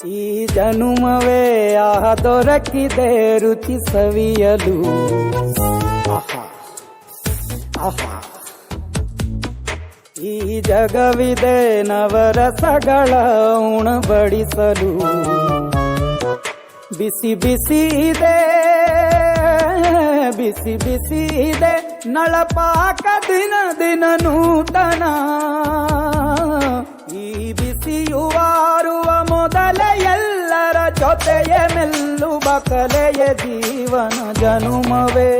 ಈ ಜನುಮವೇ ದೊರಕಿದೆ ರುಚಿ ಸವಿಯಲು. ಆಹಾ ಆಹಾ, ಈ ಜಗವಿದೆ ನವರಸಗಳ ಉಣಬಡಿಸಲು. ಬಿಸಿ ಬಿಸಿ ಇದೆ, ಬಿಸಿ ಬಿಸಿ ಇದೆ ನಳಪಾಕ ದಿನ ದಿನ ನೂತನ. ಈ ಬಿಸಿಯುವಾರುವ ಮೊದಲೇ ಎಲ್ಲರ ಜೊತೆಯೇ ಮೆಲ್ಲುವ ಕಲೆಯ ಜೀವನ ಜನುಮವೇ.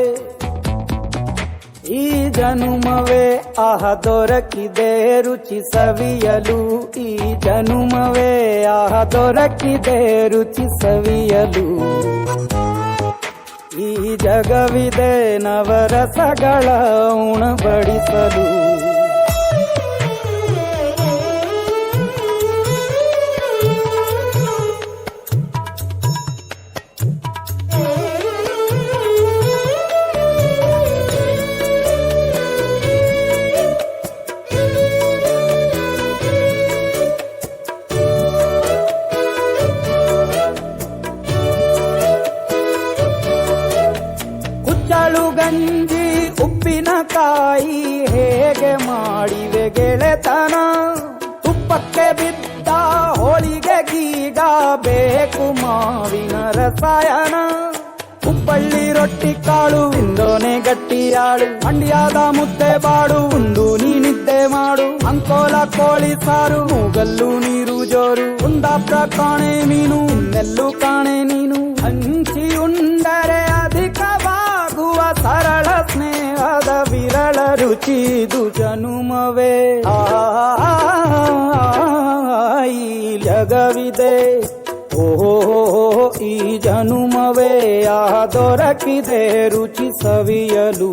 ಈ ಜನುಮವೇ ದೊರಕಿದೆ ರುಚಿ ಸವಿಯಲು. ಈ ಜನುಮವೇ ದೊರಕಿದೆ ರುಚಿ ಸವಿಯಲು. ಈ ಜಗವಿದೆ ನವರಸಗಳ ಉಣಬಡಿಸಲು. ಕುಚ್ಚಳು ಗಂಜಿ ಉಪ್ಪಿನಕಾಯಿ ಹೇಗೆ ಮಾಡಿವೆ ಗೆಳೆತನ. ತುಪ್ಪಕ್ಕೆ ಬಿದ್ದ ಹೋಳಿಗೆ ಗೀಗ ಬೇಕು ಮಾವಿನ ರಸಾಯನ. ಹುಬ್ಬಳ್ಳಿ ರೊಟ್ಟಿ ಕಾಳು ತಿಂದೋನೆ ಗಟ್ಟಿಯಾಳು. ಮಂಡ್ಯದ ಮುದ್ದೆ ಬಾಡು ಉಂಡು ನೀನಿದ್ದೆ ಮಾಡು. ಅಂಕೋಲ ಕೋಳಿ ಸಾರು ಮೂಗಲ್ಲು ನೀರು ಜೋರು. ಕುಂದಾಪುರ ಕಾಣೆ ಮೀನು ಇನ್ನೆಲ್ಲೂ ಕಾಣೆ ನೀನು. ಹಂಚಿ ಉಂಡರೆ ಅಧಿಕವಾಗುವ ಸರಳ ಸ್ನೇಹದ ವಿರಳ ರುಚಿದು ಜನುಮವೇ. ಈ ಜಗವಿದೆ ಓಹೋ ಈ ಜನುಮವೇ ದೊರಕಿದೆ ರುಚಿ ಸವಿಯಲು.